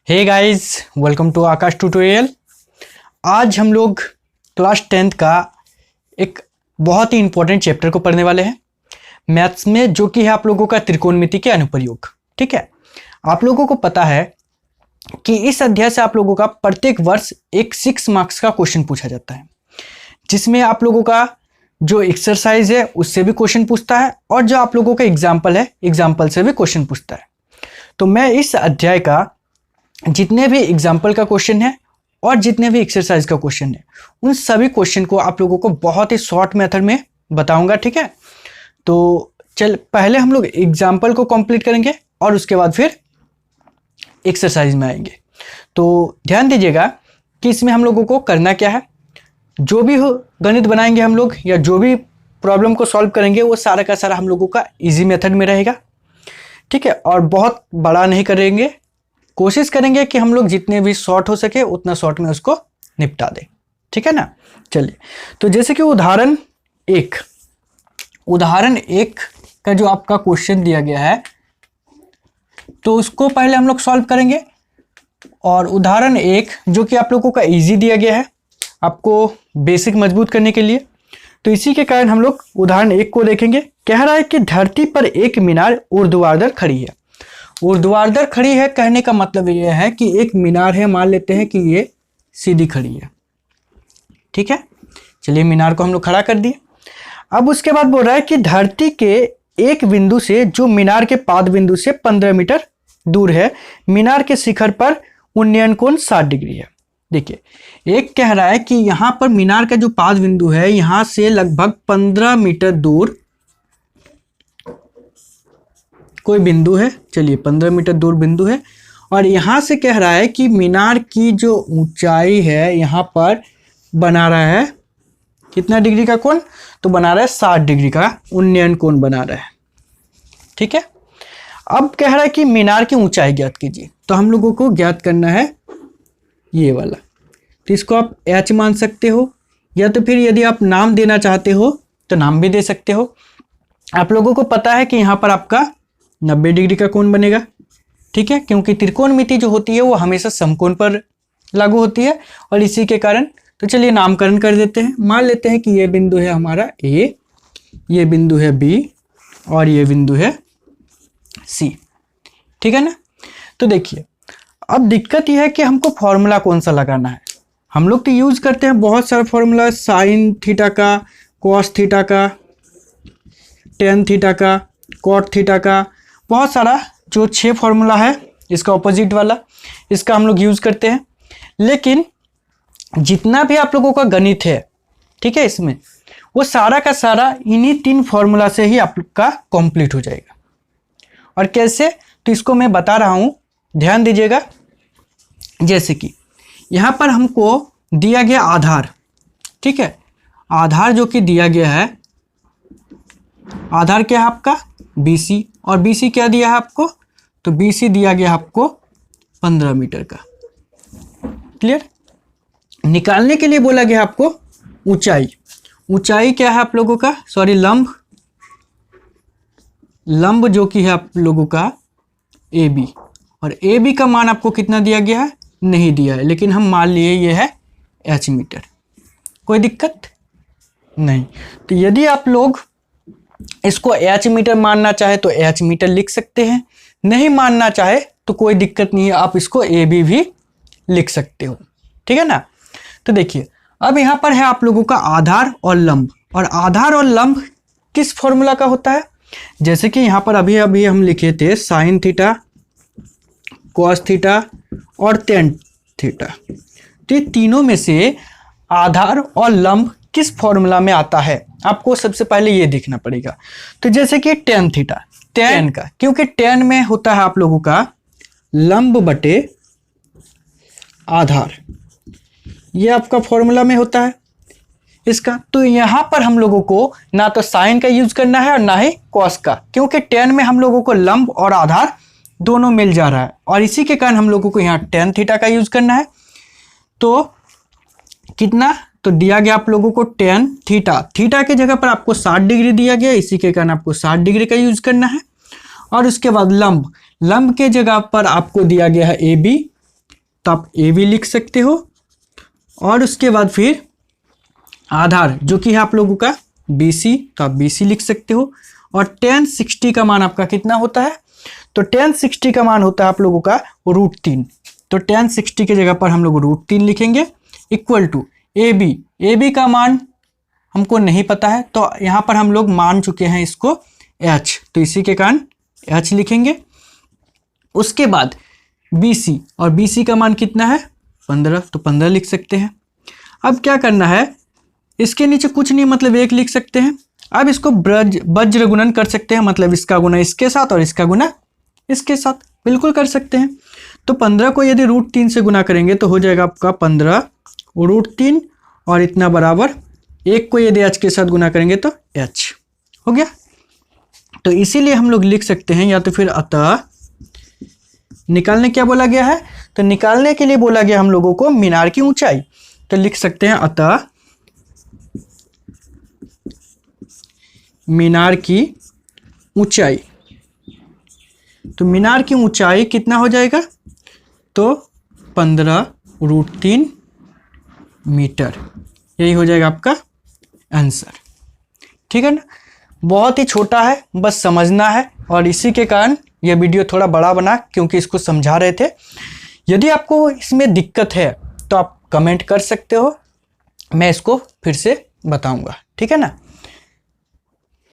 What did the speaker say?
Hey guys, welcome to Akash tutorial. आज हम लोग क्लास 10th का एक बहुत ही इंपॉर्टेंट चैप्टर को पढ़ने वाले हैं मैथ्स में, जो कि है आप लोगों का त्रिकोणमिति के अनुप्रयोग। ठीक है, आप लोगों को पता है कि इस अध्याय से आप लोगों का प्रत्येक वर्ष एक 6 मार्क्स का क्वेश्चन पूछा जाता है, जिसमें आप लोगों का जो एक्सरसाइज है उससे भी क्वेश्चन पूछता है और जो आप लोगों का एग्जाम्पल है एग्जाम्पल से भी क्वेश्चन पूछता है। तो मैं इस अध्याय का जितने भी एग्जाम्पल का क्वेश्चन है और जितने भी एक्सरसाइज का क्वेश्चन है उन सभी क्वेश्चन को आप लोगों को बहुत ही शॉर्ट मेथड में बताऊंगा। ठीक है, तो चल पहले हम लोग एग्जाम्पल को कंप्लीट करेंगे और उसके बाद फिर एक्सरसाइज में आएंगे। तो ध्यान दीजिएगा कि इसमें हम लोगों को करना क्या है। जो भी हो गणित बनाएंगे हम लोग या जो भी प्रॉब्लम को सॉल्व करेंगे वो सारा का सारा हम लोगों का इजी मेथड में रहेगा। ठीक है, और बहुत बड़ा नहीं करेंगे, कोशिश करेंगे कि हम लोग जितने भी शॉर्ट हो सके उतना शॉर्ट में उसको निपटा दें। ठीक है ना। चलिए, तो जैसे कि उदाहरण एक का जो आपका क्वेश्चन दिया गया है तो उसको पहले हम लोग सॉल्व करेंगे। और उदाहरण एक जो कि आप लोगों का इजी दिया गया है आपको बेसिक मजबूत करने के लिए, तो इसी के कारण हम लोग उदाहरण एक को देखेंगे। कह रहा है कि धरती पर एक मीनार ऊर्ध्वाधर खड़ी है। ऊर्ध्वाधर खड़ी है कहने का मतलब यह है कि एक मीनार है, मान लेते हैं कि ये सीधी खड़ी है। ठीक है, चलिए मीनार को हम लोग खड़ा कर दिए। अब उसके बाद बोल रहा है कि धरती के एक बिंदु से जो मीनार के पाद बिंदु से 15 मीटर दूर है, मीनार के शिखर पर उन्नयन कोण 60 डिग्री है। देखिए, एक कह रहा है कि यहां पर मीनार का जो पाद बिंदु है यहां से लगभग 15 मीटर दूर कोई बिंदु है। चलिए 15 मीटर दूर बिंदु है और यहां से कह रहा है कि मीनार की जो ऊंचाई है यहां पर बना रहा है कितना डिग्री का कोण, तो बना रहा है 60 डिग्री का उन्नयन कोण बना रहा है। ठीक है, अब कह रहा है कि मीनार की ऊंचाई ज्ञात कीजिए, तो हम लोगों को ज्ञात करना है ये वाला। तो इसको आप h मान सकते हो या तो फिर यदि आप नाम देना चाहते हो तो नाम भी दे सकते हो। आप लोगों को पता है कि यहाँ पर आपका 90 डिग्री का कोण बनेगा। ठीक है, क्योंकि त्रिकोणमिति जो होती है वो हमेशा समकोण पर लागू होती है और इसी के कारण तो चलिए नामकरण कर देते हैं। मान लेते हैं कि ये बिंदु है हमारा A, ये बिंदु है B और ये बिंदु है C। ठीक है ना। तो देखिए, अब दिक्कत यह है कि हमको फॉर्मूला कौन सा लगाना है। हम लोग तो यूज करते हैं बहुत सारा फॉर्मूला, साइन थीटा का, कॉस थीटा का, टेन थीटा का, कॉट थीटा का, बहुत सारा जो 6 फॉर्मूला है इसका ऑपोजिट वाला, इसका हम लोग यूज करते हैं। लेकिन जितना भी आप लोगों का गणित है, ठीक है, इसमें वो सारा का सारा इन्हीं 3 फॉर्मूला से ही आपका कंप्लीट हो जाएगा। और कैसे, तो इसको मैं बता रहा हूं, ध्यान दीजिएगा। जैसे कि यहां पर हमको दिया गया आधार, ठीक है, आधार जो कि दिया गया है, आधार क्या है आपका BC, और BC क्या दिया है आपको, तो BC दिया गया आपको 15 मीटर का। क्लियर। निकालने के लिए बोला गया आपको ऊंचाई। ऊंचाई क्या है आप लोगों का, सॉरी लंब जो कि है आप लोगों का AB, और AB का मान आपको कितना दिया गया है, नहीं दिया है, लेकिन हम मान लिए ये है H मीटर। कोई दिक्कत नहीं। तो यदि आप लोग इसको H मीटर मानना चाहे तो H मीटर लिख सकते हैं, नहीं मानना चाहे तो कोई दिक्कत नहीं है, आप इसको AB भी लिख सकते हो। ठीक है ना। तो देखिए, अब यहाँ पर है आप लोगों का आधार और लंब, और आधार और लंब किस फॉर्मूला का होता है, जैसे कि यहाँ पर अभी हम लिखे थे साइन थीटा, कॉस थीटा और टेन थीटा। तो ये तीनों में से आधार और लंब किस फॉर्मूला में आता है आपको सबसे पहले ये देखना पड़ेगा। तो जैसे कि टेन थीटा, टेन का, क्योंकि टेन में होता है आप लोगों का लंब बटे आधार, ये आपका फॉर्मूला में होता है इसका। तो यहां पर हम लोगों को ना तो साइन का यूज करना है और ना ही कॉस का, क्योंकि टेन में हम लोगों को लंब और आधार दोनों मिल जा रहा है, और इसी के कारण हम लोगों को यहाँ टेन थीटा का यूज करना है। तो कितना, तो दिया गया आप लोगों को टेन थीटा, थीटा के जगह पर आपको 60 डिग्री दिया गया, इसी के कारण आपको 60 डिग्री का यूज करना है। और उसके बाद लंब के जगह पर आपको दिया गया है AB, तो आप ए बी लिख सकते हो। और उसके बाद फिर आधार जो कि है आप लोगों का बी सी, तो आप बी सी लिख सकते हो। और tan 60 का मान आपका कितना होता है, तो tan 60 का मान होता है आप लोगों का √3। तो tan 60 की जगह पर हम लोग √3 लिखेंगे equal to A B. A B का मान हमको नहीं पता है, तो यहाँ पर हम लोग मान चुके हैं इसको h, तो इसी के कारण h लिखेंगे। उसके बाद बी सी, और बी सी का मान कितना है 15, तो 15 लिख सकते हैं। अब क्या करना है, इसके नीचे कुछ नहीं मतलब 1 लिख सकते हैं। अब इसको वज्र गुणन कर सकते हैं, मतलब इसका गुना इसके साथ और इसका गुना इसके साथ, बिल्कुल कर सकते हैं। तो 15 को यदि √3 से गुना करेंगे तो हो जाएगा आपका 15 √3, और इतना बराबर 1 को यदि h के साथ गुना करेंगे तो h हो गया। तो इसीलिए हम लोग लिख सकते हैं, या तो फिर अतः निकालने क्या बोला गया है, तो निकालने के लिए बोला गया हम लोगों को मीनार की ऊंचाई। तो लिख सकते हैं अतः मीनार की ऊंचाई। तो मीनार की ऊंचाई कितना हो जाएगा, तो 15 √3 मीटर, यही हो जाएगा आपका आंसर। ठीक है ना, बहुत ही छोटा है, बस समझना है। और इसी के कारण यह वीडियो थोड़ा बड़ा बना, क्योंकि इसको समझा रहे थे। यदि आपको इसमें दिक्कत है तो आप कमेंट कर सकते हो, मैं इसको फिर से बताऊंगा। ठीक है ना।